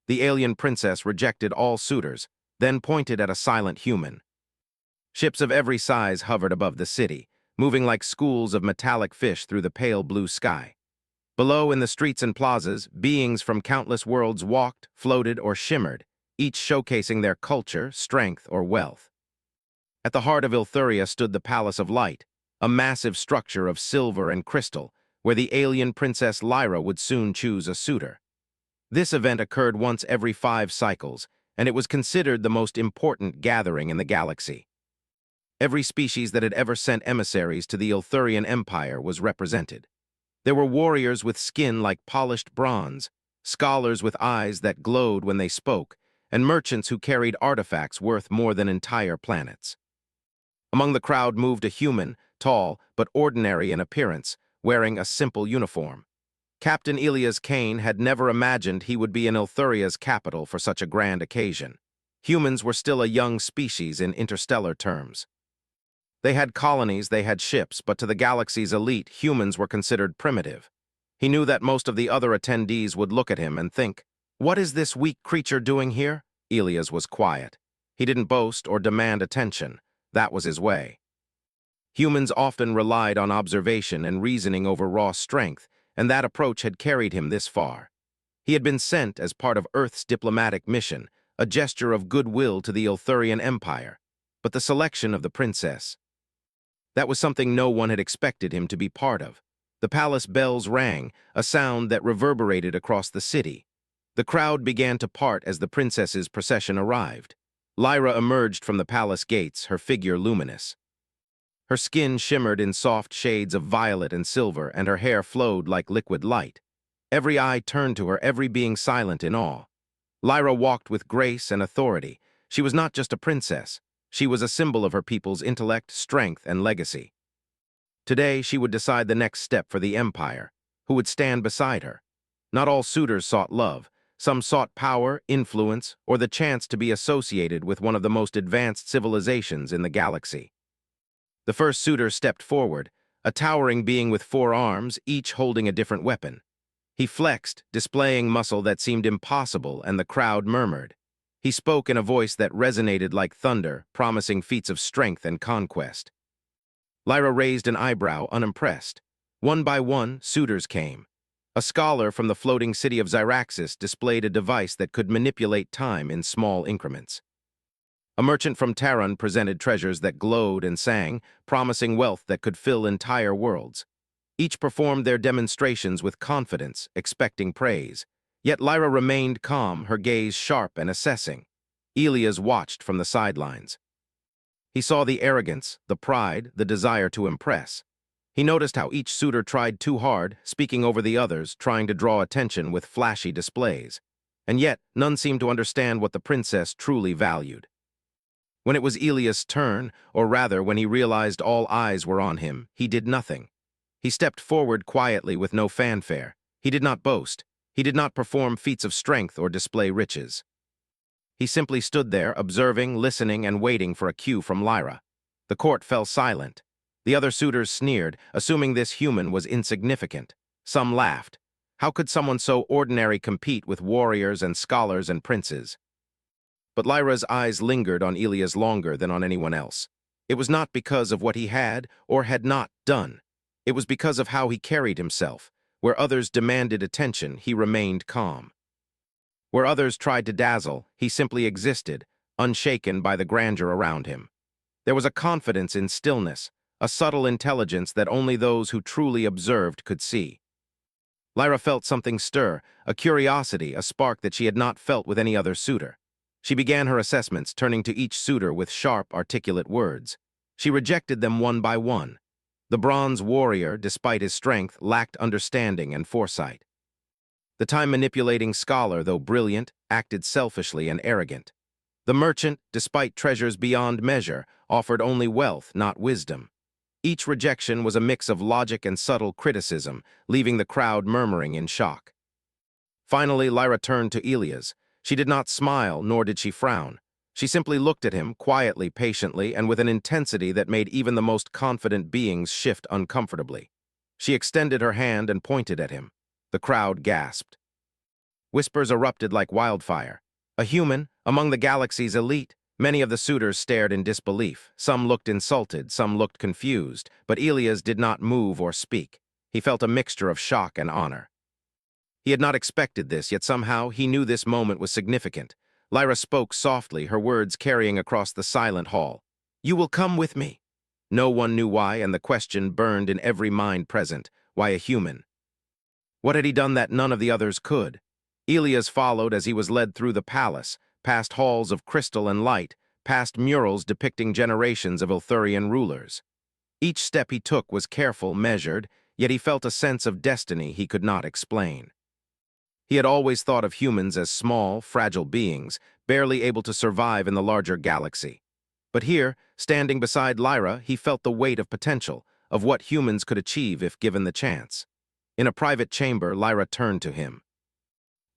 The alien princess rejected all suitors, then pointed at a silent human. Ships of every size hovered above the city, moving like schools of metallic fish through the pale blue sky. Below, in the streets and plazas, beings from countless worlds walked, floated, or shimmered, each showcasing their culture, strength, or wealth. At the heart of Ilthuria stood the Palace of Light, a massive structure of silver and crystal, where the alien Princess Lyra would soon choose a suitor. This event occurred once every 5 cycles, and it was considered the most important gathering in the galaxy. Every species that had ever sent emissaries to the Ilthurian Empire was represented. There were warriors with skin like polished bronze, scholars with eyes that glowed when they spoke, and merchants who carried artifacts worth more than entire planets. Among the crowd moved a human, tall but ordinary in appearance, wearing a simple uniform. Captain Elias Kane had never imagined he would be in Ilthuria's capital for such a grand occasion. Humans were still a young species in interstellar terms. They had colonies, they had ships, but to the galaxy's elite, humans were considered primitive. He knew that most of the other attendees would look at him and think, "What is this weak creature doing here?" Elias was quiet. He didn't boast or demand attention. That was his way. Humans often relied on observation and reasoning over raw strength, and that approach had carried him this far. He had been sent as part of Earth's diplomatic mission, a gesture of goodwill to the Ilthurian Empire. But the selection of the princess, that was something no one had expected him to be part of. The palace bells rang, a sound that reverberated across the city. The crowd began to part as the princess's procession arrived. Lyra emerged from the palace gates, her figure luminous. Her skin shimmered in soft shades of violet and silver, and her hair flowed like liquid light. Every eye turned to her, every being silent in awe. Lyra walked with grace and authority. She was not just a princess. She was a symbol of her people's intellect, strength, and legacy. Today, she would decide the next step for the Empire. Who would stand beside her? Not all suitors sought love. Some sought power, influence, or the chance to be associated with one of the most advanced civilizations in the galaxy. The first suitor stepped forward, a towering being with 4 arms, each holding a different weapon. He flexed, displaying muscle that seemed impossible, and the crowd murmured. He spoke in a voice that resonated like thunder, promising feats of strength and conquest. Lyra raised an eyebrow, unimpressed. One by one, suitors came. A scholar from the floating city of Zyraxis displayed a device that could manipulate time in small increments. A merchant from Terran presented treasures that glowed and sang, promising wealth that could fill entire worlds. Each performed their demonstrations with confidence, expecting praise. Yet Lyra remained calm, her gaze sharp and assessing. Elias watched from the sidelines. He saw the arrogance, the pride, the desire to impress. He noticed how each suitor tried too hard, speaking over the others, trying to draw attention with flashy displays. And yet, none seemed to understand what the princess truly valued. When it was Elias' turn, or rather when he realized all eyes were on him, he did nothing. He stepped forward quietly with no fanfare. He did not boast. He did not perform feats of strength or display riches. He simply stood there, observing, listening, and waiting for a cue from Lyra. The court fell silent. The other suitors sneered, assuming this human was insignificant. Some laughed. How could someone so ordinary compete with warriors and scholars and princes? But Lyra's eyes lingered on Elias longer than on anyone else. It was not because of what he had or had not done. It was because of how he carried himself. Where others demanded attention, he remained calm. Where others tried to dazzle, he simply existed, unshaken by the grandeur around him. There was a confidence in stillness, a subtle intelligence that only those who truly observed could see. Lyra felt something stir, a curiosity, a spark that she had not felt with any other suitor. She began her assessments, turning to each suitor with sharp, articulate words. She rejected them one by one. The bronze warrior, despite his strength, lacked understanding and foresight. The time-manipulating scholar, though brilliant, acted selfishly and arrogant. The merchant, despite treasures beyond measure, offered only wealth, not wisdom. Each rejection was a mix of logic and subtle criticism, leaving the crowd murmuring in shock. Finally, Lyra turned to Elias. She did not smile, nor did she frown. She simply looked at him, quietly, patiently, and with an intensity that made even the most confident beings shift uncomfortably. She extended her hand and pointed at him. The crowd gasped. Whispers erupted like wildfire. A human, among the galaxy's elite. Many of the suitors stared in disbelief. Some looked insulted, some looked confused, but Elias did not move or speak. He felt a mixture of shock and honor. He had not expected this, yet somehow he knew this moment was significant. Lyra spoke softly, her words carrying across the silent hall. "You will come with me." No one knew why, and the question burned in every mind present. Why a human? What had he done that none of the others could? Elias followed as he was led through the palace, past halls of crystal and light, past murals depicting generations of Ilthurian rulers. Each step he took was careful, measured, yet he felt a sense of destiny he could not explain. He had always thought of humans as small, fragile beings, barely able to survive in the larger galaxy. But here, standing beside Lyra, he felt the weight of potential, of what humans could achieve if given the chance. In a private chamber, Lyra turned to him.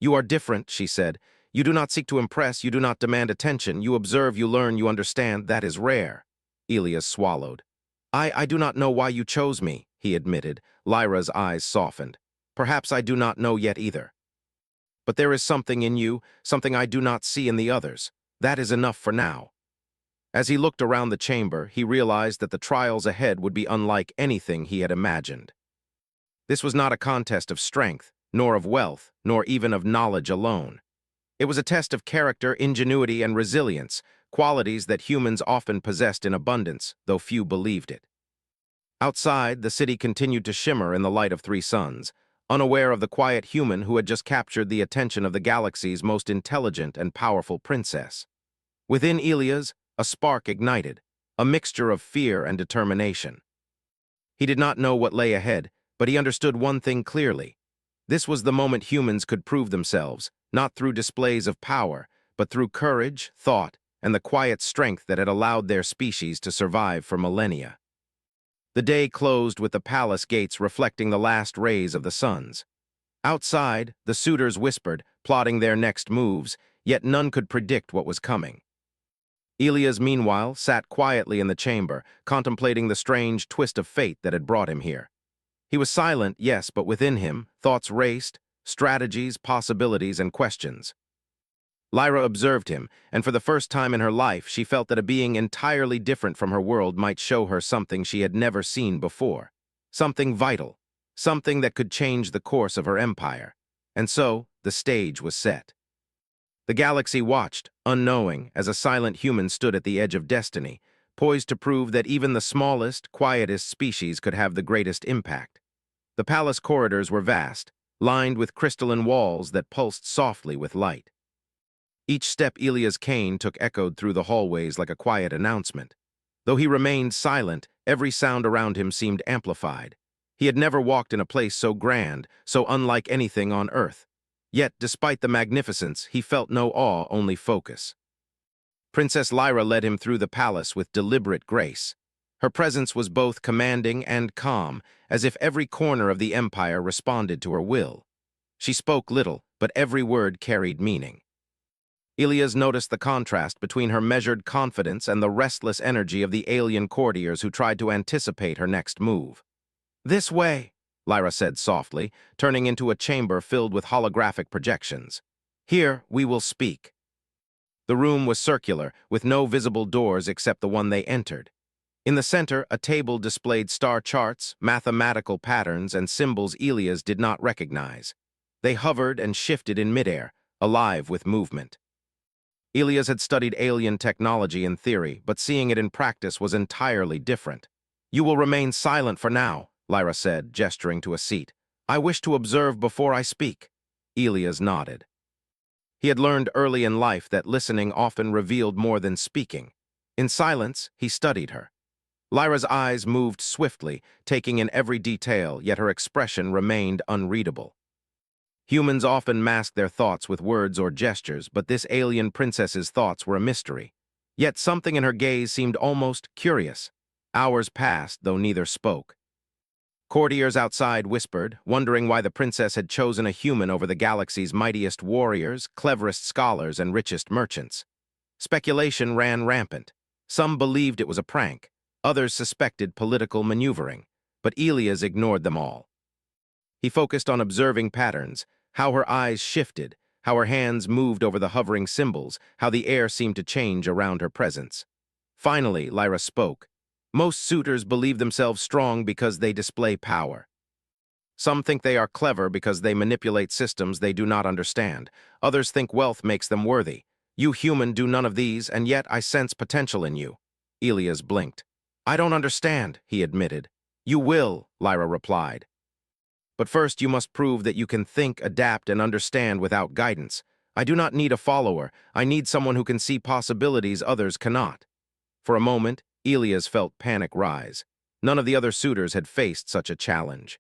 "You are different," she said. "You do not seek to impress, you do not demand attention. You observe, you learn, you understand. That is rare." Elias swallowed. I do not know why you chose me," he admitted. Lyra's eyes softened. "Perhaps I do not know yet either. But there is something in you, something I do not see in the others. That is enough for now." As he looked around the chamber, he realized that the trials ahead would be unlike anything he had imagined. This was not a contest of strength, nor of wealth, nor even of knowledge alone. It was a test of character, ingenuity, and resilience, qualities that humans often possessed in abundance, though few believed it. Outside, the city continued to shimmer in the light of three suns, unaware of the quiet human who had just captured the attention of the galaxy's most intelligent and powerful princess. Within Elias, a spark ignited, a mixture of fear and determination. He did not know what lay ahead, but he understood one thing clearly. This was the moment humans could prove themselves, not through displays of power, but through courage, thought, and the quiet strength that had allowed their species to survive for millennia. The day closed with the palace gates reflecting the last rays of the suns. Outside, the suitors whispered, plotting their next moves, yet none could predict what was coming. Elias, meanwhile, sat quietly in the chamber, contemplating the strange twist of fate that had brought him here. He was silent, yes, but within him, thoughts raced, strategies, possibilities, and questions. Lyra observed him, and for the first time in her life, she felt that a being entirely different from her world might show her something she had never seen before. Something vital, something that could change the course of her empire. And so, the stage was set. The galaxy watched, unknowing, as a silent human stood at the edge of destiny, poised to prove that even the smallest, quietest species could have the greatest impact. The palace corridors were vast, lined with crystalline walls that pulsed softly with light. Each step Elias' cane took echoed through the hallways like a quiet announcement. Though he remained silent, every sound around him seemed amplified. He had never walked in a place so grand, so unlike anything on Earth. Yet, despite the magnificence, he felt no awe, only focus. Princess Lyra led him through the palace with deliberate grace. Her presence was both commanding and calm, as if every corner of the empire responded to her will. She spoke little, but every word carried meaning. Elias noticed the contrast between her measured confidence and the restless energy of the alien courtiers who tried to anticipate her next move. "This way," Lyra said softly, turning into a chamber filled with holographic projections. "Here we will speak." The room was circular, with no visible doors except the one they entered. In the center, a table displayed star charts, mathematical patterns, and symbols Elias did not recognize. They hovered and shifted in midair, alive with movement. Elias had studied alien technology in theory, but seeing it in practice was entirely different. "You will remain silent for now," Lyra said, gesturing to a seat. "I wish to observe before I speak." Elias nodded. He had learned early in life that listening often revealed more than speaking. In silence, he studied her. Lyra's eyes moved swiftly, taking in every detail, yet her expression remained unreadable. Humans often mask their thoughts with words or gestures, but this alien princess's thoughts were a mystery. Yet something in her gaze seemed almost curious. Hours passed, though neither spoke. Courtiers outside whispered, wondering why the princess had chosen a human over the galaxy's mightiest warriors, cleverest scholars, and richest merchants. Speculation ran rampant. Some believed it was a prank. Others suspected political maneuvering. But Elias ignored them all. He focused on observing patterns, how her eyes shifted, how her hands moved over the hovering symbols, how the air seemed to change around her presence. Finally, Lyra spoke. Most suitors believe themselves strong because they display power. Some think they are clever because they manipulate systems they do not understand. Others think wealth makes them worthy. You human do none of these, and yet I sense potential in you. Elias blinked. I don't understand, he admitted. You will, Lyra replied. But first you must prove that you can think, adapt, and understand without guidance. I do not need a follower. I need someone who can see possibilities others cannot. For a moment, Elias felt panic rise. None of the other suitors had faced such a challenge.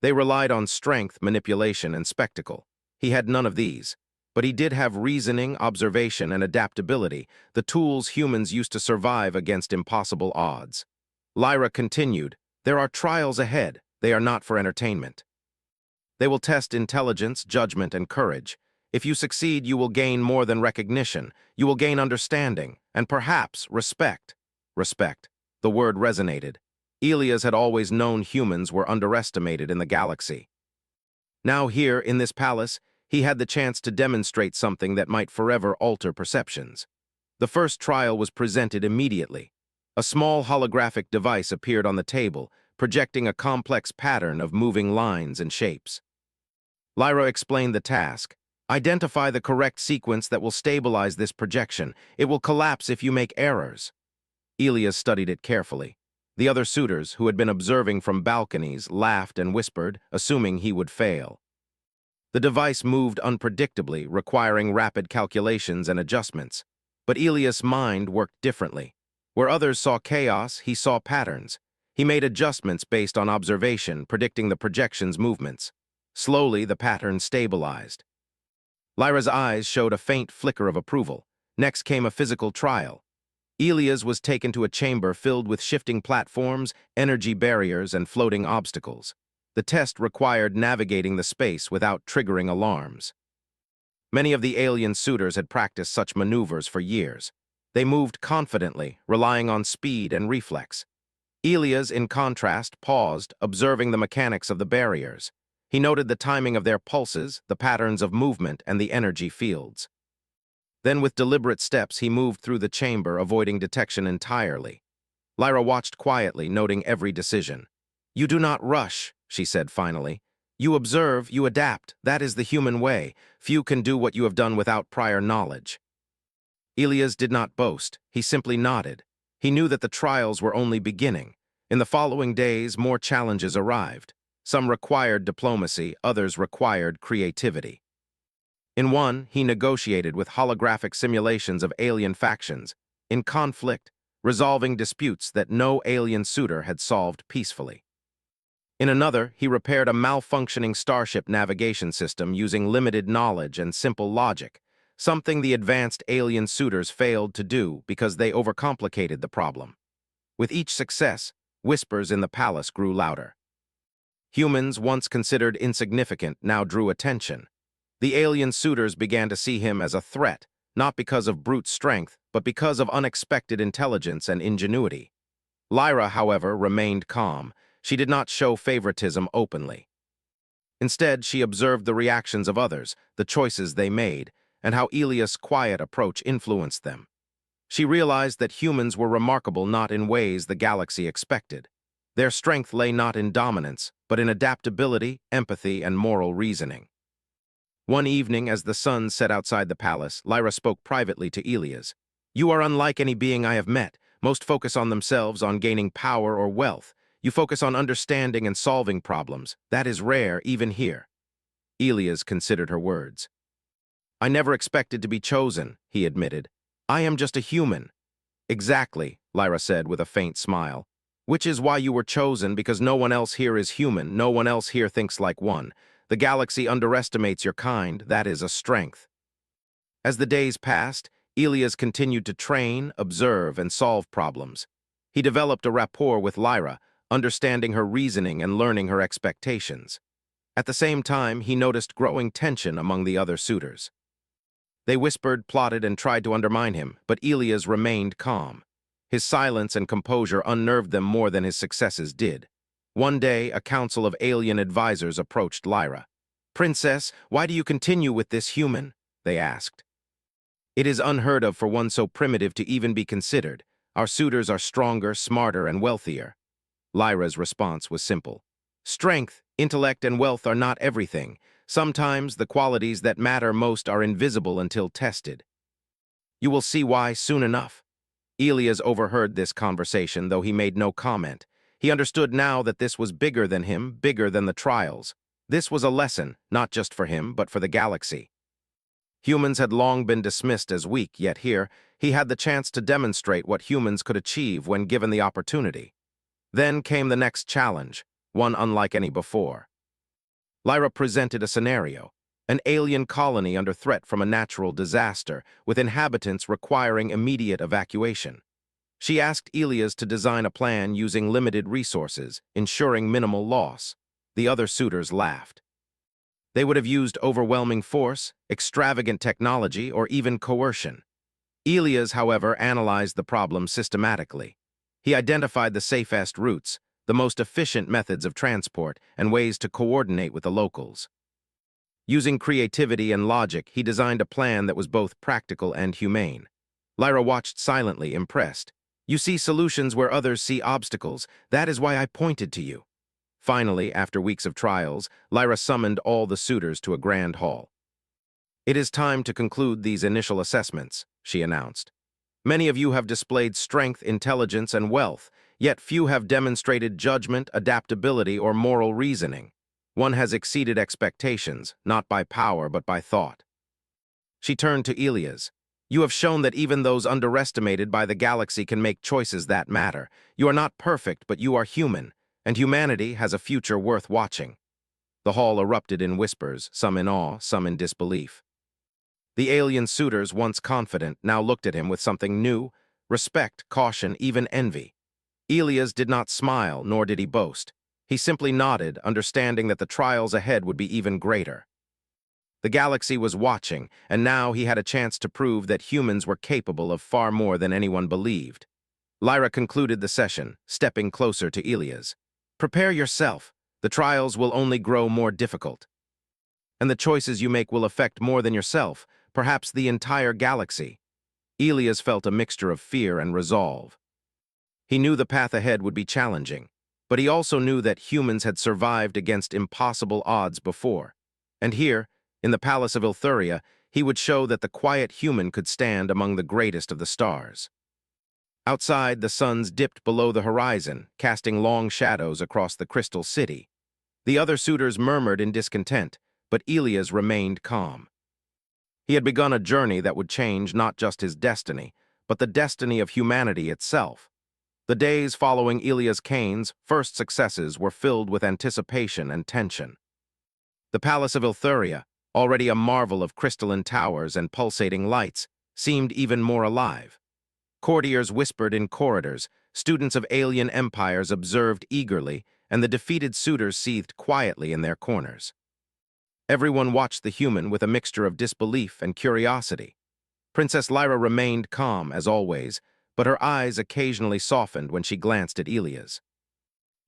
They relied on strength, manipulation, and spectacle. He had none of these. But he did have reasoning, observation, and adaptability, the tools humans used to survive against impossible odds. Lyra continued, there are trials ahead. They are not for entertainment. They will test intelligence, judgment, and courage. If you succeed, you will gain more than recognition. You will gain understanding, and perhaps respect. Respect. The word resonated. Elias had always known humans were underestimated in the galaxy. Now here, in this palace, he had the chance to demonstrate something that might forever alter perceptions. The first trial was presented immediately. A small holographic device appeared on the table, projecting a complex pattern of moving lines and shapes. Lyra explained the task. Identify the correct sequence that will stabilize this projection. It will collapse if you make errors. Elias studied it carefully. The other suitors, who had been observing from balconies, laughed and whispered, assuming he would fail. The device moved unpredictably, requiring rapid calculations and adjustments. But Elias' mind worked differently. Where others saw chaos, he saw patterns. He made adjustments based on observation, predicting the projection's movements. Slowly, the pattern stabilized. Lyra's eyes showed a faint flicker of approval. Next came a physical trial. Elias was taken to a chamber filled with shifting platforms, energy barriers, and floating obstacles. The test required navigating the space without triggering alarms. Many of the alien suitors had practiced such maneuvers for years. They moved confidently, relying on speed and reflex. Elias, in contrast, paused, observing the mechanics of the barriers. He noted the timing of their pulses, the patterns of movement, and the energy fields. Then, with deliberate steps, he moved through the chamber, avoiding detection entirely. Lyra watched quietly, noting every decision. You do not rush, she said finally. You observe, you adapt. That is the human way. Few can do what you have done without prior knowledge. Elias did not boast. He simply nodded. He knew that the trials were only beginning. In the following days, more challenges arrived. Some required diplomacy, others required creativity. In one, he negotiated with holographic simulations of alien factions, in conflict, resolving disputes that no alien suitor had solved peacefully. In another, he repaired a malfunctioning starship navigation system using limited knowledge and simple logic, something the advanced alien suitors failed to do because they overcomplicated the problem. With each success, whispers in the palace grew louder. Humans, once considered insignificant, now drew attention. The alien suitors began to see him as a threat, not because of brute strength, but because of unexpected intelligence and ingenuity. Lyra, however, remained calm. She did not show favoritism openly. Instead, she observed the reactions of others, the choices they made, and how Elias' quiet approach influenced them. She realized that humans were remarkable not in ways the galaxy expected. Their strength lay not in dominance, but in adaptability, empathy, and moral reasoning. One evening, as the sun set outside the palace, Lyra spoke privately to Elias. You are unlike any being I have met. Most focus on themselves, on gaining power or wealth. You focus on understanding and solving problems. That is rare, even here. Elias considered her words. I never expected to be chosen, he admitted. I am just a human. Exactly, Lyra said with a faint smile. Which is why you were chosen, because no one else here is human, no one else here thinks like one. The galaxy underestimates your kind, that is a strength. As the days passed, Elias continued to train, observe, and solve problems. He developed a rapport with Lyra, understanding her reasoning and learning her expectations. At the same time, he noticed growing tension among the other suitors. They whispered, plotted, and tried to undermine him, but Elias remained calm. His silence and composure unnerved them more than his successes did. One day, a council of alien advisors approached Lyra. "Princess, why do you continue with this human?" they asked. "It is unheard of for one so primitive to even be considered. Our suitors are stronger, smarter, and wealthier." Lyra's response was simple. "Strength, intellect, and wealth are not everything. Sometimes the qualities that matter most are invisible until tested. You will see why soon enough." Elias overheard this conversation, though he made no comment. He understood now that this was bigger than him, bigger than the trials. This was a lesson, not just for him, but for the galaxy. Humans had long been dismissed as weak, yet here, he had the chance to demonstrate what humans could achieve when given the opportunity. Then came the next challenge, one unlike any before. Lyra presented a scenario, an alien colony under threat from a natural disaster, with inhabitants requiring immediate evacuation. She asked Elias to design a plan using limited resources, ensuring minimal loss. The other suitors laughed. They would have used overwhelming force, extravagant technology, or even coercion. Elias, however, analyzed the problem systematically. He identified the safest routes, the most efficient methods of transport, and ways to coordinate with the locals. Using creativity and logic, he designed a plan that was both practical and humane. Lyra watched silently, impressed. "You see solutions where others see obstacles. That is why I pointed to you." Finally, after weeks of trials, Lyra summoned all the suitors to a grand hall. "It is time to conclude these initial assessments," she announced. "Many of you have displayed strength, intelligence, and wealth, yet few have demonstrated judgment, adaptability, or moral reasoning. One has exceeded expectations, not by power but by thought." She turned to Elias. "You have shown that even those underestimated by the galaxy can make choices that matter. You are not perfect, but you are human, and humanity has a future worth watching." The hall erupted in whispers, some in awe, some in disbelief. The alien suitors, once confident, now looked at him with something new: respect, caution, even envy. Elias did not smile, nor did he boast. He simply nodded, understanding that the trials ahead would be even greater. The galaxy was watching, and now he had a chance to prove that humans were capable of far more than anyone believed. Lyra concluded the session, stepping closer to Elias. "Prepare yourself. The trials will only grow more difficult. And the choices you make will affect more than yourself, perhaps the entire galaxy." Elias felt a mixture of fear and resolve. He knew the path ahead would be challenging, but he also knew that humans had survived against impossible odds before. And here, in the Palace of Ilthuria, he would show that the quiet human could stand among the greatest of the stars. Outside, the suns dipped below the horizon, casting long shadows across the crystal city. The other suitors murmured in discontent, but Elias remained calm. He had begun a journey that would change not just his destiny, but the destiny of humanity itself. The days following Elias Kane's first successes were filled with anticipation and tension. The Palace of Ilthuria, already a marvel of crystalline towers and pulsating lights, seemed even more alive. Courtiers whispered in corridors, students of alien empires observed eagerly, and the defeated suitors seethed quietly in their corners. Everyone watched the human with a mixture of disbelief and curiosity. Princess Lyra remained calm, as always, but her eyes occasionally softened when she glanced at Elias.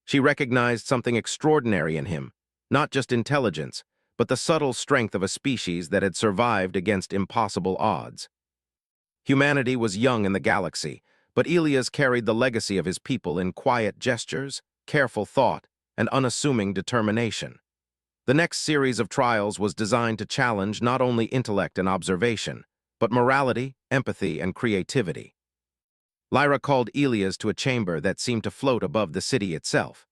She recognized something extraordinary in him, not just intelligence, but the subtle strength of a species that had survived against impossible odds. Humanity was young in the galaxy, but Elias carried the legacy of his people in quiet gestures, careful thought, and unassuming determination. The next series of trials was designed to challenge not only intellect and observation, but morality, empathy, and creativity. Lyra called Elias to a chamber that seemed to float above the city itself.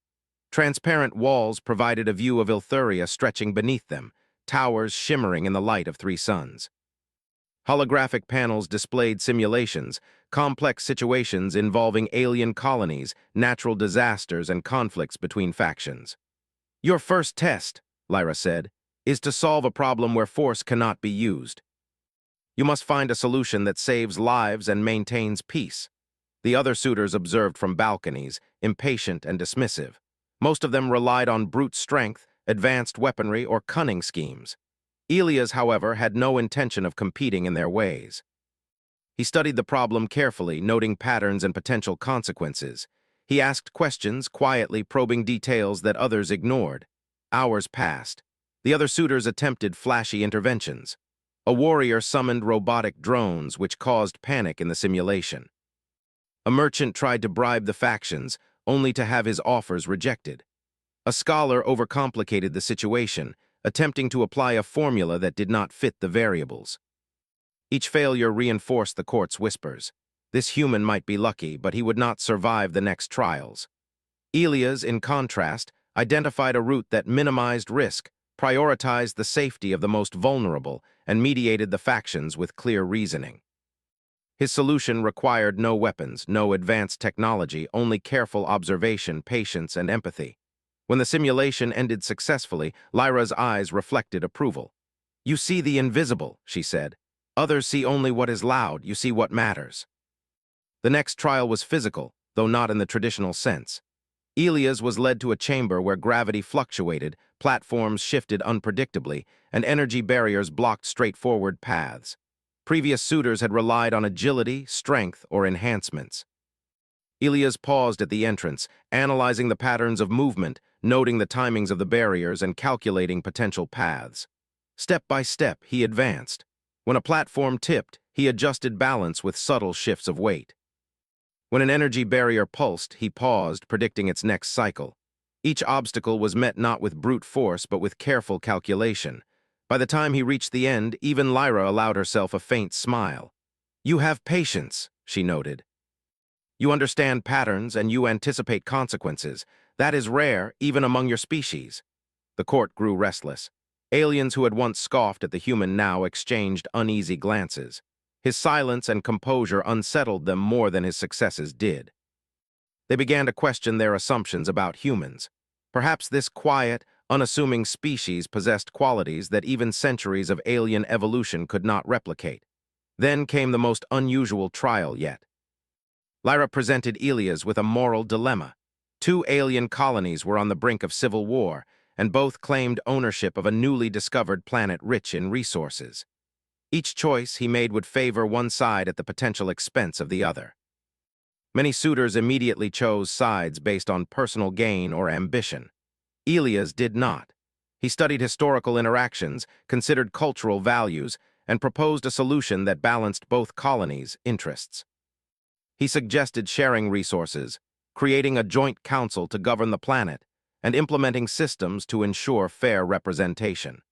Transparent walls provided a view of Ilthuria stretching beneath them, towers shimmering in the light of three suns. Holographic panels displayed simulations, complex situations involving alien colonies, natural disasters, and conflicts between factions. "Your first test," Lyra said, "is to solve a problem where force cannot be used. You must find a solution that saves lives and maintains peace." The other suitors observed from balconies, impatient and dismissive. Most of them relied on brute strength, advanced weaponry, or cunning schemes. Elias, however, had no intention of competing in their ways. He studied the problem carefully, noting patterns and potential consequences. He asked questions, quietly probing details that others ignored. Hours passed. The other suitors attempted flashy interventions. A warrior summoned robotic drones, which caused panic in the simulation. A merchant tried to bribe the factions, only to have his offers rejected. A scholar overcomplicated the situation, attempting to apply a formula that did not fit the variables. Each failure reinforced the court's whispers. This human might be lucky, but he would not survive the next trials. Elias, in contrast, identified a route that minimized risk, prioritized the safety of the most vulnerable, and mediated the factions with clear reasoning. His solution required no weapons, no advanced technology, only careful observation, patience, and empathy. When the simulation ended successfully, Lyra's eyes reflected approval. "You see the invisible," she said. "Others see only what is loud, you see what matters." The next trial was physical, though not in the traditional sense. Elias was led to a chamber where gravity fluctuated, platforms shifted unpredictably, and energy barriers blocked straightforward paths. Previous suitors had relied on agility, strength, or enhancements. Elias paused at the entrance, analyzing the patterns of movement, noting the timings of the barriers, and calculating potential paths. Step by step, he advanced. When a platform tipped, he adjusted balance with subtle shifts of weight. When an energy barrier pulsed, he paused, predicting its next cycle. Each obstacle was met not with brute force, but with careful calculation. By the time he reached the end, even Lyra allowed herself a faint smile. "You have patience," she noted. "You understand patterns, and you anticipate consequences. That is rare, even among your species." The court grew restless. Aliens who had once scoffed at the human now exchanged uneasy glances. His silence and composure unsettled them more than his successes did. They began to question their assumptions about humans. Perhaps this quiet, unassuming species possessed qualities that even centuries of alien evolution could not replicate. Then came the most unusual trial yet. Lyra presented Elias with a moral dilemma. Two alien colonies were on the brink of civil war, and both claimed ownership of a newly discovered planet rich in resources. Each choice he made would favor one side at the potential expense of the other. Many suitors immediately chose sides based on personal gain or ambition. Elias did not. He studied historical interactions, considered cultural values, and proposed a solution that balanced both colonies' interests. He suggested sharing resources, creating a joint council to govern the planet, and implementing systems to ensure fair representation.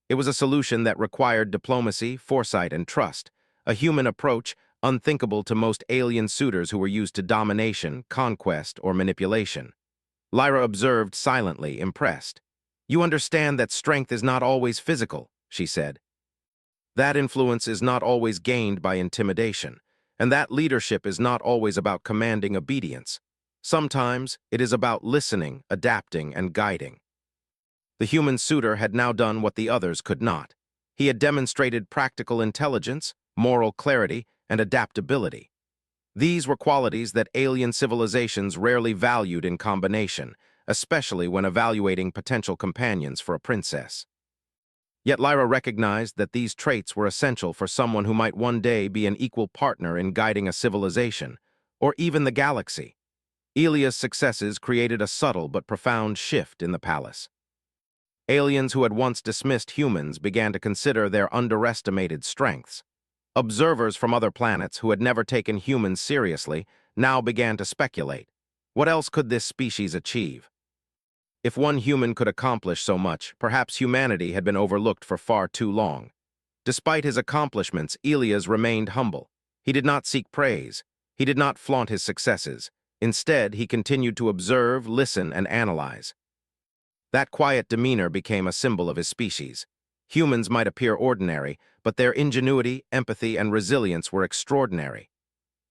It was a solution that required diplomacy, foresight, and trust, a human approach unthinkable to most alien suitors who were used to domination, conquest, or manipulation. Lyra observed silently, impressed. "You understand that strength is not always physical," she said. "That influence is not always gained by intimidation, and that leadership is not always about commanding obedience. Sometimes it is about listening, adapting, and guiding." The human suitor had now done what the others could not. He had demonstrated practical intelligence, moral clarity, and adaptability. These were qualities that alien civilizations rarely valued in combination, especially when evaluating potential companions for a princess. Yet Lyra recognized that these traits were essential for someone who might one day be an equal partner in guiding a civilization, or even the galaxy. Elias' successes created a subtle but profound shift in the palace. Aliens who had once dismissed humans began to consider their underestimated strengths. Observers from other planets who had never taken humans seriously now began to speculate. What else could this species achieve? If one human could accomplish so much, perhaps humanity had been overlooked for far too long. Despite his accomplishments, Elias remained humble. He did not seek praise. He did not flaunt his successes. Instead, he continued to observe, listen, and analyze. That quiet demeanor became a symbol of his species. Humans might appear ordinary, but their ingenuity, empathy, and resilience were extraordinary.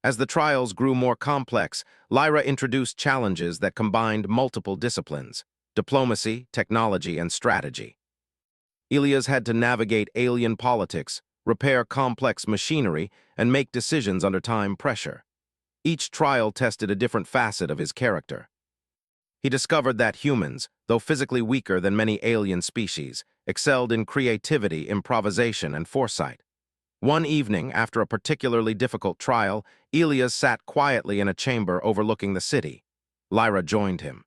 As the trials grew more complex, Lyra introduced challenges that combined multiple disciplines: diplomacy, technology, and strategy. Elias had to navigate alien politics, repair complex machinery, and make decisions under time pressure. Each trial tested a different facet of his character. He discovered that humans, though physically weaker than many alien species, excelled in creativity, improvisation, and foresight. One evening, after a particularly difficult trial, Elias sat quietly in a chamber overlooking the city. Lyra joined him.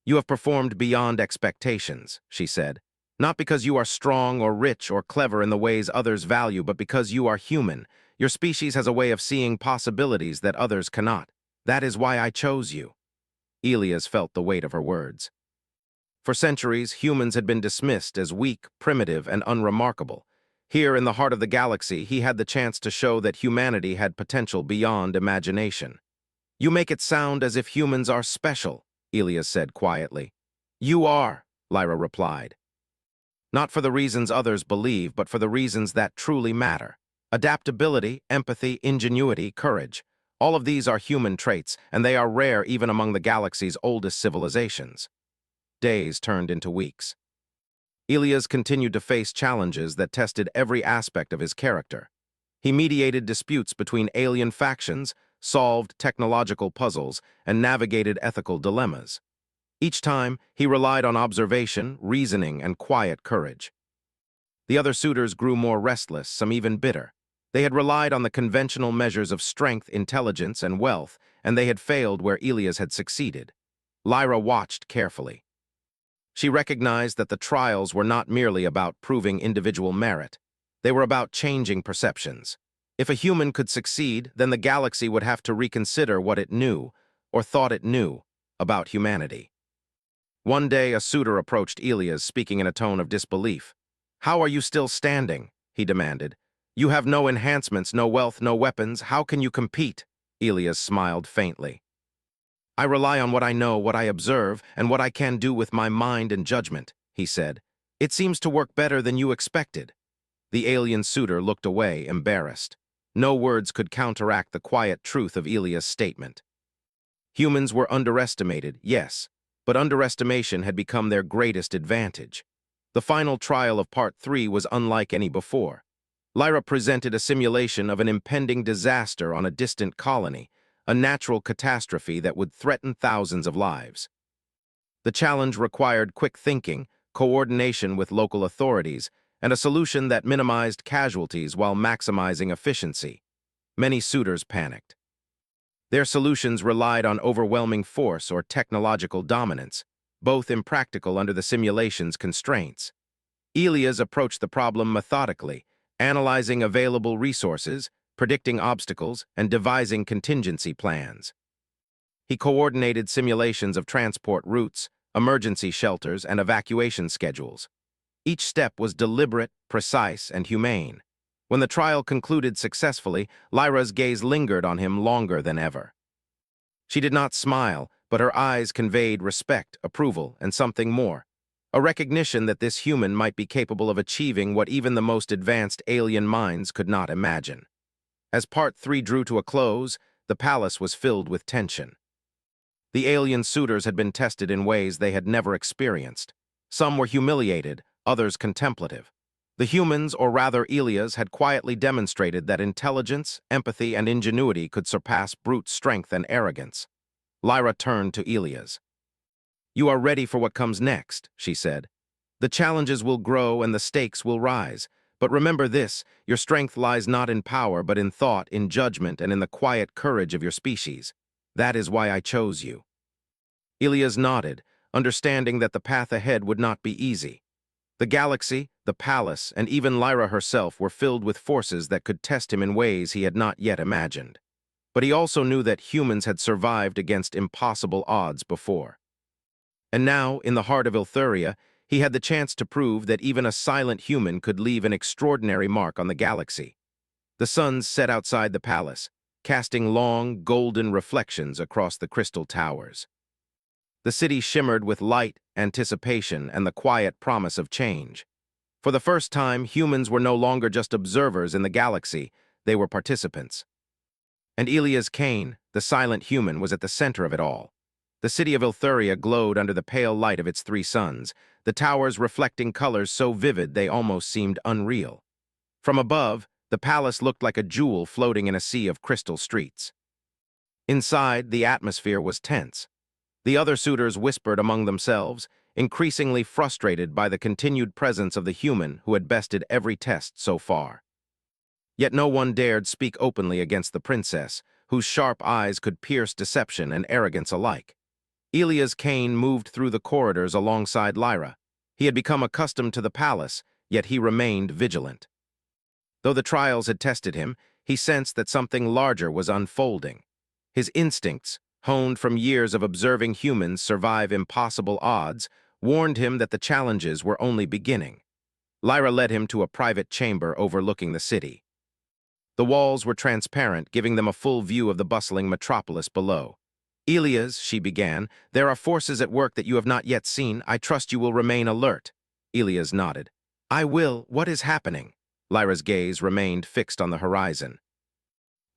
"You have performed beyond expectations," she said. Not because you are strong or rich or clever in the ways others value, but because you are human. Your species has a way of seeing possibilities that others cannot. That is why I chose you." Elias felt the weight of her words. For centuries, humans had been dismissed as weak, primitive, and unremarkable. Here in the heart of the galaxy, he had the chance to show that humanity had potential beyond imagination. "You make it sound as if humans are special," Elias said quietly. "You are," Lyra replied. "Not for the reasons others believe, but for the reasons that truly matter. Adaptability, empathy, ingenuity, courage. All of these are human traits, and they are rare even among the galaxy's oldest civilizations." Days turned into weeks. Elias continued to face challenges that tested every aspect of his character. He mediated disputes between alien factions, solved technological puzzles, and navigated ethical dilemmas. Each time, he relied on observation, reasoning, and quiet courage. The other suitors grew more restless, some even bitter. They had relied on the conventional measures of strength, intelligence, and wealth, and they had failed where Elias had succeeded. Lyra watched carefully. She recognized that the trials were not merely about proving individual merit. They were about changing perceptions. If a human could succeed, then the galaxy would have to reconsider what it knew, or thought it knew, about humanity. One day, a suitor approached Elias, speaking in a tone of disbelief. "How are you still standing?" he demanded. "You have no enhancements, no wealth, no weapons. How can you compete?" Elias smiled faintly. "I rely on what I know, what I observe, and what I can do with my mind and judgment," he said. "It seems to work better than you expected." The alien suitor looked away, embarrassed. No words could counteract the quiet truth of Elias' statement. Humans were underestimated, yes, but underestimation had become their greatest advantage. The final trial of Part 3 was unlike any before. Lyra presented a simulation of an impending disaster on a distant colony, a natural catastrophe that would threaten thousands of lives. The challenge required quick thinking, coordination with local authorities, and a solution that minimized casualties while maximizing efficiency. Many suitors panicked. Their solutions relied on overwhelming force or technological dominance, both impractical under the simulation's constraints. Elias approached the problem methodically, analyzing available resources, predicting obstacles, and devising contingency plans. He coordinated simulations of transport routes, emergency shelters, and evacuation schedules. Each step was deliberate, precise, and humane. When the trial concluded successfully, Lyra's gaze lingered on him longer than ever. She did not smile, but her eyes conveyed respect, approval, and something more. A recognition that this human might be capable of achieving what even the most advanced alien minds could not imagine. As Part 3 drew to a close, the palace was filled with tension. The alien suitors had been tested in ways they had never experienced. Some were humiliated, others contemplative. The humans, or rather Elias, had quietly demonstrated that intelligence, empathy, and ingenuity could surpass brute strength and arrogance. Lyra turned to Elias. "You are ready for what comes next," she said. "The challenges will grow and the stakes will rise. But remember this, your strength lies not in power, but in thought, in judgment, and in the quiet courage of your species. That is why I chose you." Elias nodded, understanding that the path ahead would not be easy. The galaxy, the palace, and even Lyra herself were filled with forces that could test him in ways he had not yet imagined. But he also knew that humans had survived against impossible odds before. And now, in the heart of Ilthuria, he had the chance to prove that even a silent human could leave an extraordinary mark on the galaxy. The suns set outside the palace, casting long, golden reflections across the crystal towers. The city shimmered with light, anticipation, and the quiet promise of change. For the first time, humans were no longer just observers in the galaxy, they were participants. And Elias Kane, the silent human, was at the center of it all. The city of Ilthuria glowed under the pale light of its three suns, the towers reflecting colors so vivid they almost seemed unreal. From above, the palace looked like a jewel floating in a sea of crystal streets. Inside, the atmosphere was tense. The other suitors whispered among themselves, increasingly frustrated by the continued presence of the human who had bested every test so far. Yet no one dared speak openly against the princess, whose sharp eyes could pierce deception and arrogance alike. Elias Kane moved through the corridors alongside Lyra. He had become accustomed to the palace, yet he remained vigilant. Though the trials had tested him, he sensed that something larger was unfolding. His instincts, honed from years of observing humans survive impossible odds, warned him that the challenges were only beginning. Lyra led him to a private chamber overlooking the city. The walls were transparent, giving them a full view of the bustling metropolis below. "Elias," she began, "there are forces at work that you have not yet seen. I trust you will remain alert." Elias nodded. "I will. What is happening?" Lyra's gaze remained fixed on the horizon.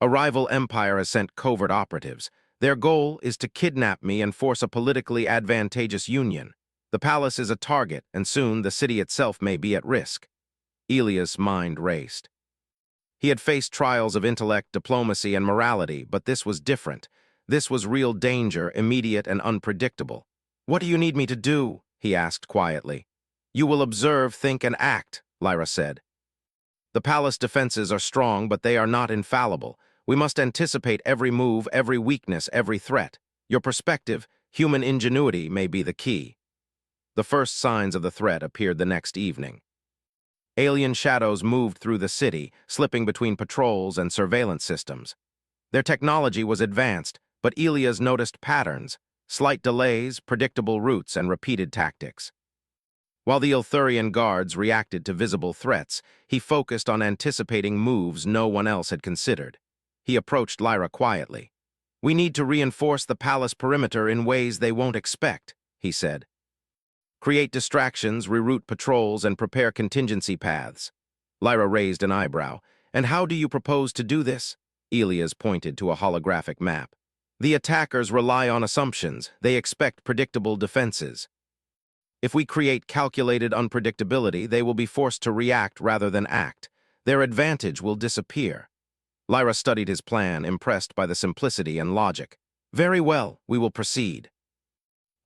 "A rival empire has sent covert operatives. Their goal is to kidnap me and force a politically advantageous union. The palace is a target, and soon the city itself may be at risk." Elias' mind raced. He had faced trials of intellect, diplomacy, and morality, but this was different. This was real danger, immediate and unpredictable. "What do you need me to do?" he asked quietly. "You will observe, think, and act," Lyra said. "The palace defenses are strong, but they are not infallible. We must anticipate every move, every weakness, every threat. Your perspective, human ingenuity, may be the key." The first signs of the threat appeared the next evening. Alien shadows moved through the city, slipping between patrols and surveillance systems. Their technology was advanced, but Elias noticed patterns, slight delays, predictable routes, and repeated tactics. While the Ilthurian guards reacted to visible threats, he focused on anticipating moves no one else had considered. He approached Lyra quietly. "We need to reinforce the palace perimeter in ways they won't expect," he said. "Create distractions, reroute patrols, and prepare contingency paths." Lyra raised an eyebrow. "And how do you propose to do this?" Elias pointed to a holographic map. "The attackers rely on assumptions. They expect predictable defenses. If we create calculated unpredictability, they will be forced to react rather than act. Their advantage will disappear." Lyra studied his plan, impressed by the simplicity and logic. "Very well, we will proceed."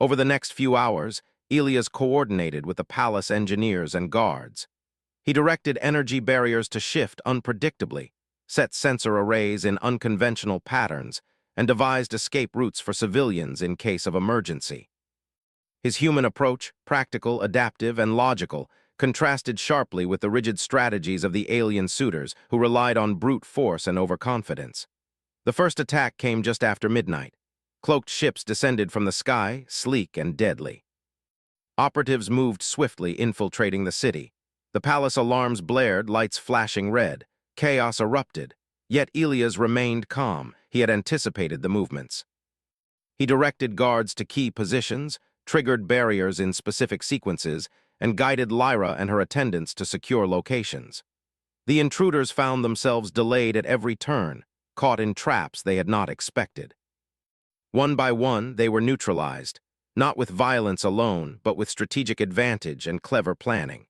Over the next few hours, Elias coordinated with the palace engineers and guards. He directed energy barriers to shift unpredictably, set sensor arrays in unconventional patterns, and devised escape routes for civilians in case of emergency. His human approach, practical, adaptive, and logical, contrasted sharply with the rigid strategies of the alien suitors who relied on brute force and overconfidence. The first attack came just after midnight. Cloaked ships descended from the sky, sleek and deadly. Operatives moved swiftly, infiltrating the city. The palace alarms blared, lights flashing red. Chaos erupted. Yet Elias remained calm. He had anticipated the movements. He directed guards to key positions, triggered barriers in specific sequences, and guided Lyra and her attendants to secure locations. The intruders found themselves delayed at every turn, caught in traps they had not expected. One by one, they were neutralized, not with violence alone, but with strategic advantage and clever planning.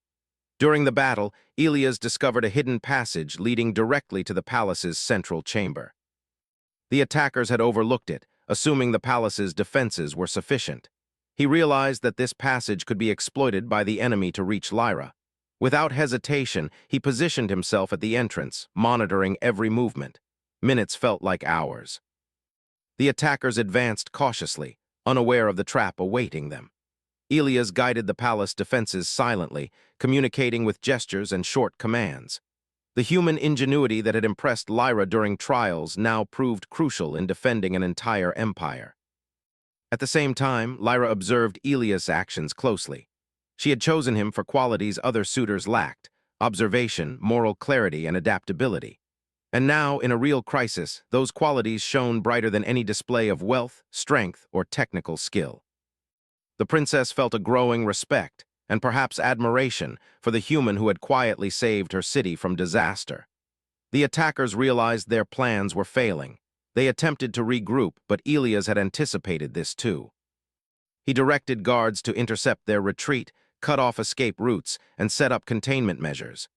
During the battle, Elias discovered a hidden passage leading directly to the palace's central chamber. The attackers had overlooked it, assuming the palace's defenses were sufficient. He realized that this passage could be exploited by the enemy to reach Lyra. Without hesitation, he positioned himself at the entrance, monitoring every movement. Minutes felt like hours. The attackers advanced cautiously, unaware of the trap awaiting them. Elias guided the palace defenses silently, communicating with gestures and short commands. The human ingenuity that had impressed Lyra during trials now proved crucial in defending an entire empire. At the same time, Lyra observed Elias' actions closely. She had chosen him for qualities other suitors lacked: observation, moral clarity, and adaptability. And now, in a real crisis, those qualities shone brighter than any display of wealth, strength, or technical skill. The princess felt a growing respect, and perhaps admiration, for the human who had quietly saved her city from disaster. The attackers realized their plans were failing. They attempted to regroup, but Elias had anticipated this too. He directed guards to intercept their retreat, cut off escape routes, and set up containment measures.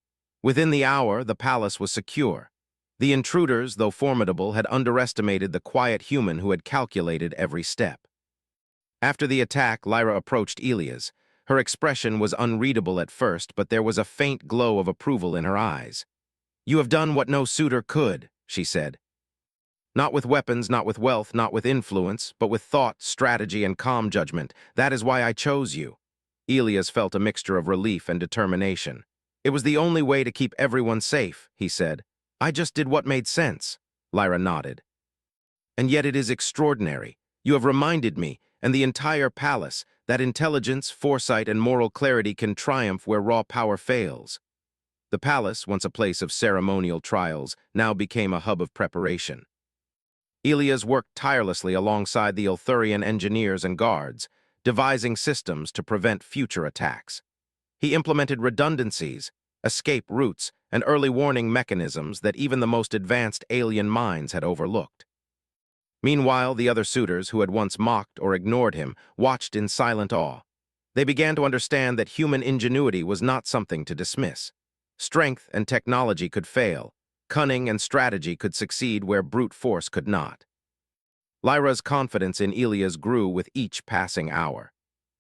Within the hour, the palace was secure. The intruders, though formidable, had underestimated the quiet human who had calculated every step. After the attack, Lyra approached Elias. Her expression was unreadable at first, but there was a faint glow of approval in her eyes. "You have done what no suitor could," she said. "Not with weapons, not with wealth, not with influence, but with thought, strategy, and calm judgment. That is why I chose you." Elias felt a mixture of relief and determination. It was the only way to keep everyone safe, he said. I just did what made sense. Lyra nodded. And yet it is extraordinary. You have reminded me, and the entire palace, that intelligence, foresight, and moral clarity can triumph where raw power fails. The palace, once a place of ceremonial trials, now became a hub of preparation. Elias worked tirelessly alongside the Ilthurian engineers and guards, devising systems to prevent future attacks. He implemented redundancies, escape routes, and early warning mechanisms that even the most advanced alien minds had overlooked. Meanwhile, the other suitors who had once mocked or ignored him watched in silent awe. They began to understand that human ingenuity was not something to dismiss. Strength and technology could fail. Cunning and strategy could succeed where brute force could not. Lyra's confidence in Elias grew with each passing hour.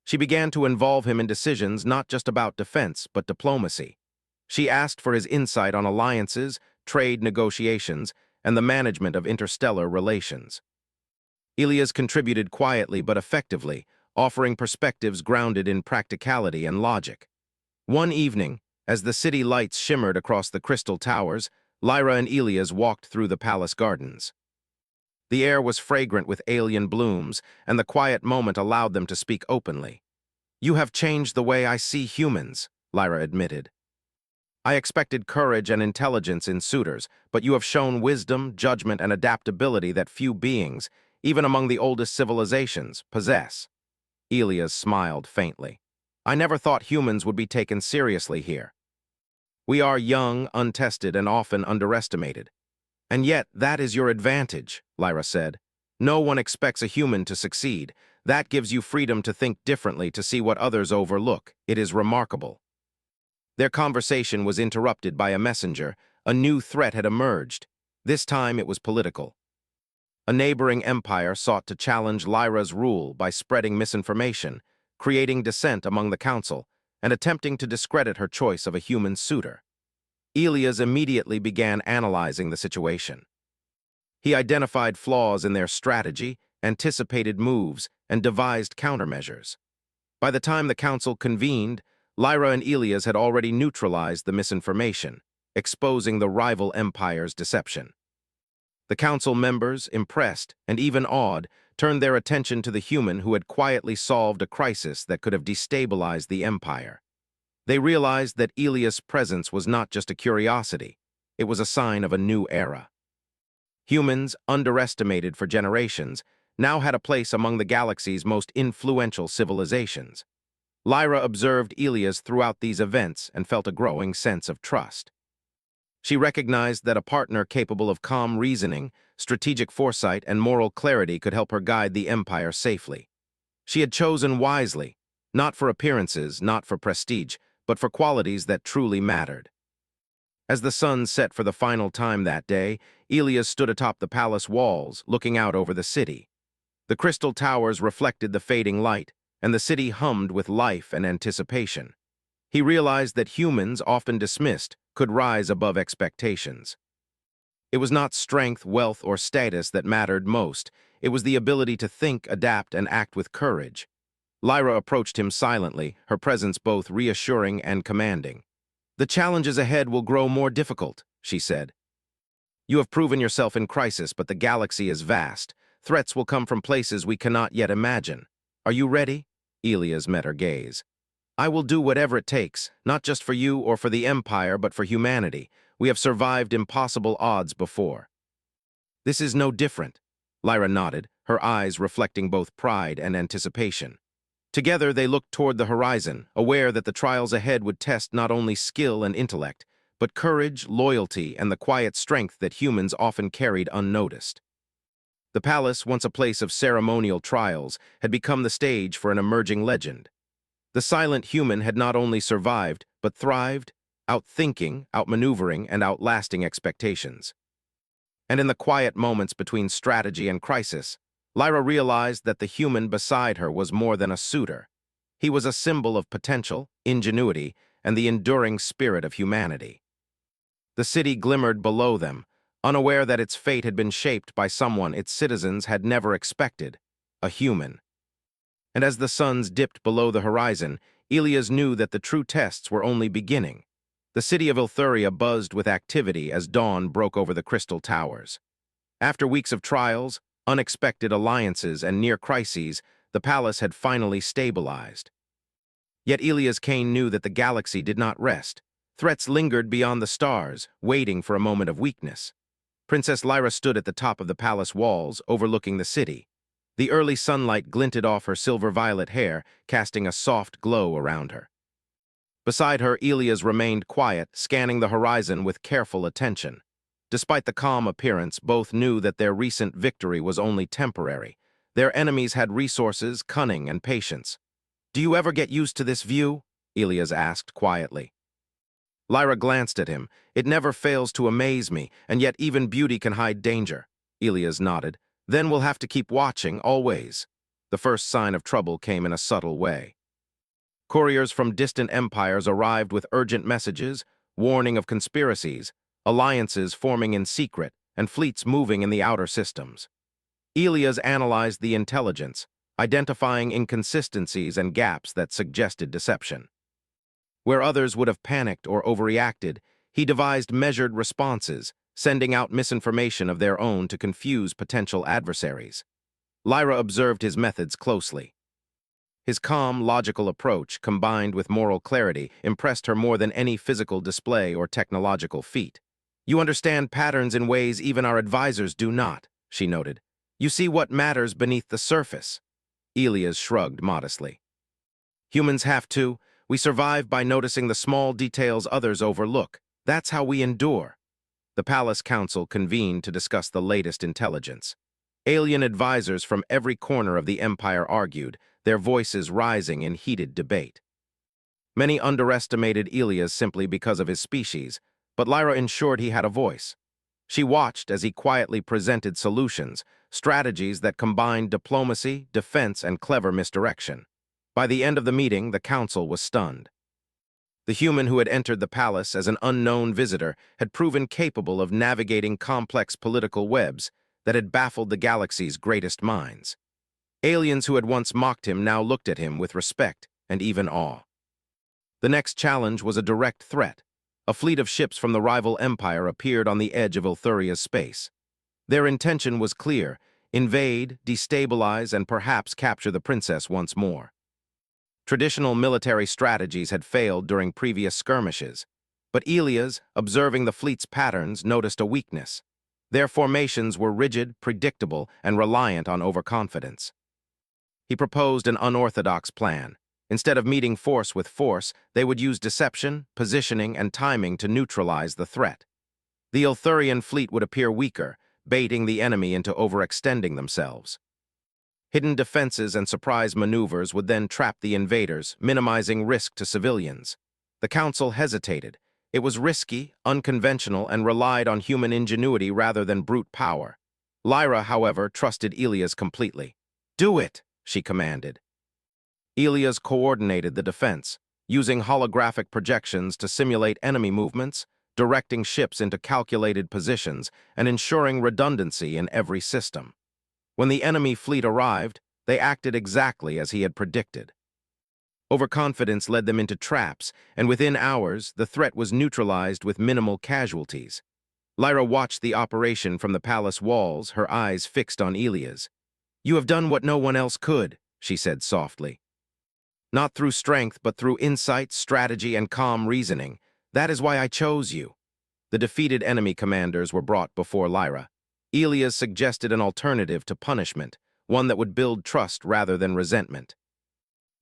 She began to involve him in decisions not just about defense, but diplomacy. She asked for his insight on alliances, trade negotiations, and the management of interstellar relations. Elias contributed quietly but effectively, offering perspectives grounded in practicality and logic. One evening, as the city lights shimmered across the crystal towers, Lyra and Elias walked through the palace gardens. The air was fragrant with alien blooms, and the quiet moment allowed them to speak openly. You have changed the way I see humans, Lyra admitted. I expected courage and intelligence in suitors, but you have shown wisdom, judgment, and adaptability that few beings, even among the oldest civilizations, possess. Elias smiled faintly. I never thought humans would be taken seriously here. We are young, untested, and often underestimated. And yet, that is your advantage, Lyra said. No one expects a human to succeed. That gives you freedom to think differently, to see what others overlook. It is remarkable. Their conversation was interrupted by a messenger. A new threat had emerged. This time it was political. A neighboring empire sought to challenge Lyra's rule by spreading misinformation, creating dissent among the council, and attempting to discredit her choice of a human suitor. Elias immediately began analyzing the situation. He identified flaws in their strategy, anticipated moves, and devised countermeasures. By the time the council convened, Lyra and Elias had already neutralized the misinformation, exposing the rival empire's deception. The council members, impressed and even awed, turned their attention to the human who had quietly solved a crisis that could have destabilized the empire. They realized that Elias' presence was not just a curiosity, it was a sign of a new era. Humans, underestimated for generations, now had a place among the galaxy's most influential civilizations. Lyra observed Elias throughout these events and felt a growing sense of trust. She recognized that a partner capable of calm reasoning, strategic foresight, and moral clarity could help her guide the empire safely. She had chosen wisely, not for appearances, not for prestige, but for qualities that truly mattered. As the sun set for the final time that day, Elias stood atop the palace walls, looking out over the city. The crystal towers reflected the fading light, and the city hummed with life and anticipation. He realized that humans, often dismissed, could rise above expectations. It was not strength, wealth, or status that mattered most. It was the ability to think, adapt, and act with courage. Lyra approached him silently, her presence both reassuring and commanding. The challenges ahead will grow more difficult, she said. You have proven yourself in crisis, but the galaxy is vast. Threats will come from places we cannot yet imagine. Are you ready? Elias met her gaze. I will do whatever it takes, not just for you or for the Empire, but for humanity. We have survived impossible odds before. This is no different. Lyra nodded, her eyes reflecting both pride and anticipation. Together they looked toward the horizon, aware that the trials ahead would test not only skill and intellect, but courage, loyalty, and the quiet strength that humans often carried unnoticed. The palace, once a place of ceremonial trials, had become the stage for an emerging legend. The silent human had not only survived, but thrived, outthinking, outmaneuvering, and outlasting expectations. And in the quiet moments between strategy and crisis, Lyra realized that the human beside her was more than a suitor. He was a symbol of potential, ingenuity, and the enduring spirit of humanity. The city glimmered below them, unaware that its fate had been shaped by someone its citizens had never expected, a human. And as the suns dipped below the horizon, Elias knew that the true tests were only beginning. The city of Ilthuria buzzed with activity as dawn broke over the crystal towers. After weeks of trials, unexpected alliances, and near crises, the palace had finally stabilized. Yet Elias Kane knew that the galaxy did not rest. Threats lingered beyond the stars, waiting for a moment of weakness. Princess Lyra stood at the top of the palace walls, overlooking the city. The early sunlight glinted off her silver-violet hair, casting a soft glow around her. Beside her, Elias remained quiet, scanning the horizon with careful attention. Despite the calm appearance, both knew that their recent victory was only temporary. Their enemies had resources, cunning, and patience. "Do you ever get used to this view?" Elias asked quietly. Lyra glanced at him. "It never fails to amaze me, and yet even beauty can hide danger." Elias nodded. "Then we'll have to keep watching, always." The first sign of trouble came in a subtle way. Couriers from distant empires arrived with urgent messages, warning of conspiracies, alliances forming in secret, and fleets moving in the outer systems. Elias analyzed the intelligence, identifying inconsistencies and gaps that suggested deception. Where others would have panicked or overreacted, he devised measured responses, sending out misinformation of their own to confuse potential adversaries. Lyra observed his methods closely. His calm, logical approach, combined with moral clarity, impressed her more than any physical display or technological feat. "You understand patterns in ways even our advisors do not," she noted. "You see what matters beneath the surface." Elias shrugged modestly. "Humans have to. We survive by noticing the small details others overlook. That's how we endure." The Palace Council convened to discuss the latest intelligence. Alien advisors from every corner of the Empire argued, their voices rising in heated debate. Many underestimated Elias simply because of his species, but Lyra ensured he had a voice. She watched as he quietly presented solutions, strategies that combined diplomacy, defense, and clever misdirection. By the end of the meeting, the council was stunned. The human who had entered the palace as an unknown visitor had proven capable of navigating complex political webs that had baffled the galaxy's greatest minds. Aliens who had once mocked him now looked at him with respect and even awe. The next challenge was a direct threat. A fleet of ships from the rival empire appeared on the edge of Ilthuria's space. Their intention was clear: invade, destabilize, and perhaps capture the princess once more. Traditional military strategies had failed during previous skirmishes, but Elias, observing the fleet's patterns, noticed a weakness. Their formations were rigid, predictable, and reliant on overconfidence. He proposed an unorthodox plan. Instead of meeting force with force, they would use deception, positioning, and timing to neutralize the threat. The Ilthurian fleet would appear weaker, baiting the enemy into overextending themselves. Hidden defenses and surprise maneuvers would then trap the invaders, minimizing risk to civilians. The council hesitated. It was risky, unconventional, and relied on human ingenuity rather than brute power. Lyra, however, trusted Elias completely. "Do it," she commanded. Elias coordinated the defense, using holographic projections to simulate enemy movements, directing ships into calculated positions, and ensuring redundancy in every system. When the enemy fleet arrived, they acted exactly as he had predicted. Overconfidence led them into traps, and within hours, the threat was neutralized with minimal casualties. Lyra watched the operation from the palace walls, her eyes fixed on Elias. "You have done what no one else could," she said softly. "Not through strength, but through insight, strategy, and calm reasoning. That is why I chose you." The defeated enemy commanders were brought before Lyra. Elias suggested an alternative to punishment, one that would build trust rather than resentment.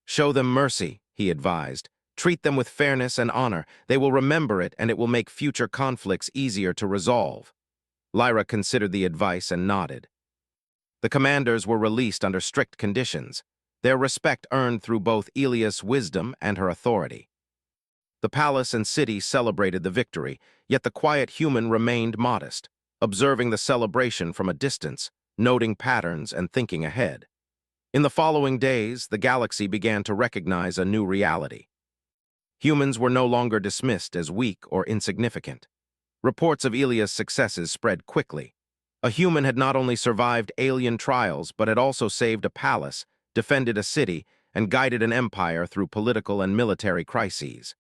"Show them mercy," he advised. "Treat them with fairness and honor. They will remember it, and it will make future conflicts easier to resolve." Lyra considered the advice and nodded. The commanders were released under strict conditions, their respect earned through both Elias' wisdom and her authority. The palace and city celebrated the victory, yet the quiet human remained modest, observing the celebration from a distance, noting patterns and thinking ahead. In the following days, the galaxy began to recognize a new reality. Humans were no longer dismissed as weak or insignificant. Reports of Elias' successes spread quickly. A human had not only survived alien trials, but had also saved a palace, defended a city, and guided an empire through political and military crises.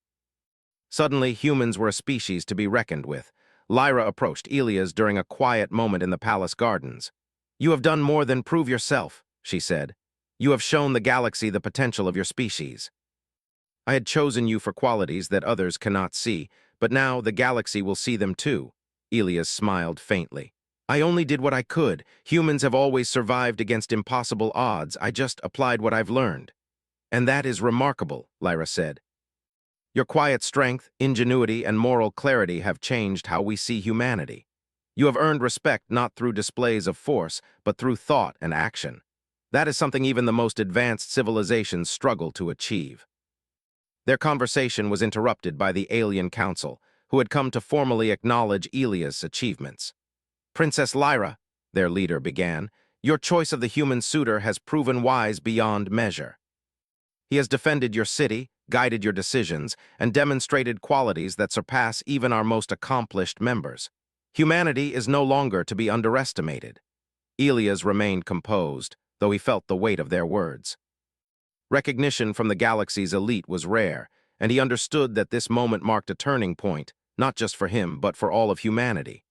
Suddenly, humans were a species to be reckoned with. Lyra approached Elias during a quiet moment in the palace gardens. "You have done more than prove yourself," she said. "You have shown the galaxy the potential of your species. I had chosen you for qualities that others cannot see, but now the galaxy will see them too." Elias smiled faintly. "I only did what I could. Humans have always survived against impossible odds. I just applied what I've learned." "And that is remarkable," Lyra said. "Your quiet strength, ingenuity, and moral clarity have changed how we see humanity. You have earned respect not through displays of force, but through thought and action. That is something even the most advanced civilizations struggle to achieve." Their conversation was interrupted by the Alien Council, who had come to formally acknowledge Elias' achievements. "Princess Lyra," their leader began, "your choice of the human suitor has proven wise beyond measure. He has defended your city, guided your decisions, and demonstrated qualities that surpass even our most accomplished members. Humanity is no longer to be underestimated." Elias remained composed, though he felt the weight of their words. Recognition from the galaxy's elite was rare, and he understood that this moment marked a turning point, not just for him, but for all of humanity.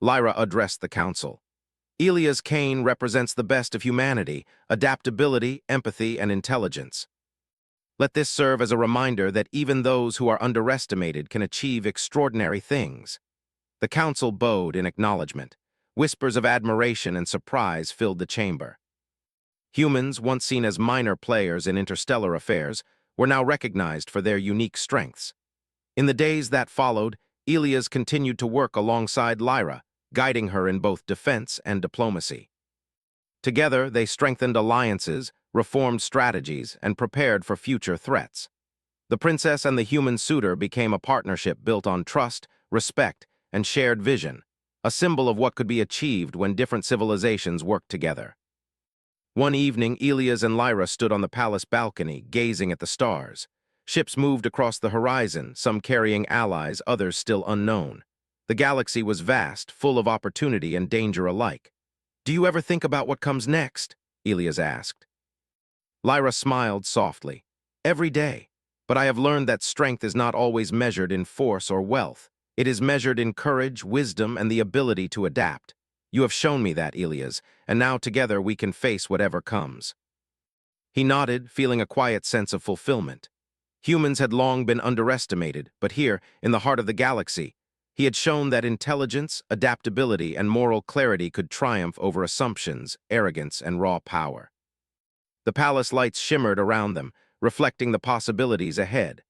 Lyra addressed the council. "Elias Kane represents the best of humanity: adaptability, empathy, and intelligence. Let this serve as a reminder that even those who are underestimated can achieve extraordinary things." The council bowed in acknowledgement. Whispers of admiration and surprise filled the chamber. Humans, once seen as minor players in interstellar affairs, were now recognized for their unique strengths. In the days that followed, Elias continued to work alongside Lyra, guiding her in both defense and diplomacy. Together, they strengthened alliances, reformed strategies, and prepared for future threats. The princess and the human suitor became a partnership built on trust, respect, and shared vision, a symbol of what could be achieved when different civilizations worked together. One evening, Elias and Lyra stood on the palace balcony, gazing at the stars. Ships moved across the horizon, some carrying allies, others still unknown. The galaxy was vast, full of opportunity and danger alike. "Do you ever think about what comes next?" Elias asked. Lyra smiled softly. "Every day. But I have learned that strength is not always measured in force or wealth. It is measured in courage, wisdom, and the ability to adapt. You have shown me that, Elias, and now together we can face whatever comes." He nodded, feeling a quiet sense of fulfillment. Humans had long been underestimated, but here, in the heart of the galaxy, he had shown that intelligence, adaptability, and moral clarity could triumph over assumptions, arrogance, and raw power. The palace lights shimmered around them, reflecting the possibilities ahead.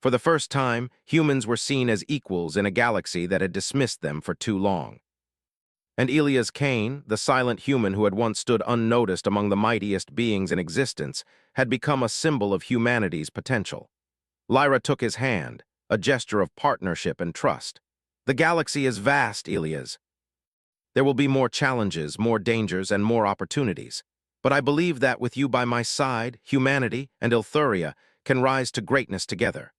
For the first time, humans were seen as equals in a galaxy that had dismissed them for too long. And Elias Kane, the silent human who had once stood unnoticed among the mightiest beings in existence, had become a symbol of humanity's potential. Lyra took his hand, a gesture of partnership and trust. "The galaxy is vast, Elias. There will be more challenges, more dangers, and more opportunities. But I believe that with you by my side, humanity and Ilthuria can rise to greatness together."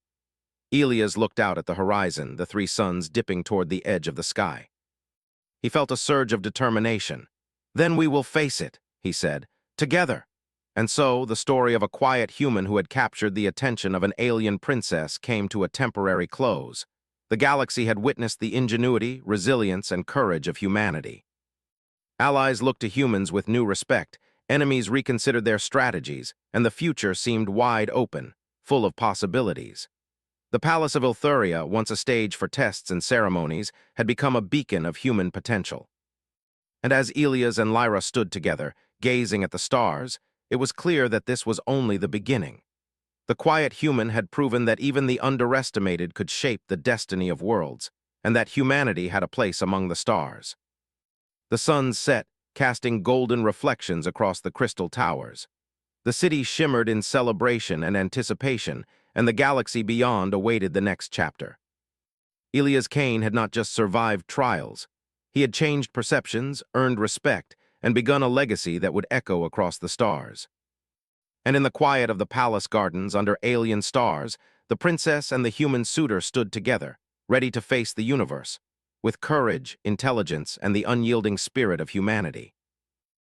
Elias looked out at the horizon, the three suns dipping toward the edge of the sky. He felt a surge of determination. "Then we will face it," he said, "together." And so, the story of a quiet human who had captured the attention of an alien princess came to a temporary close. The galaxy had witnessed the ingenuity, resilience, and courage of humanity. Allies looked to humans with new respect, enemies reconsidered their strategies, and the future seemed wide open, full of possibilities. The Palace of Ilthuria, once a stage for tests and ceremonies, had become a beacon of human potential. And as Elias and Lyra stood together, gazing at the stars, it was clear that this was only the beginning. The quiet human had proven that even the underestimated could shape the destiny of worlds, and that humanity had a place among the stars. The sun set, casting golden reflections across the crystal towers. The city shimmered in celebration and anticipation, and the galaxy beyond awaited the next chapter. Elias Kane had not just survived trials. He had changed perceptions, earned respect, and begun a legacy that would echo across the stars. And in the quiet of the palace gardens under alien stars, the princess and the human suitor stood together, ready to face the universe, with courage, intelligence, and the unyielding spirit of humanity.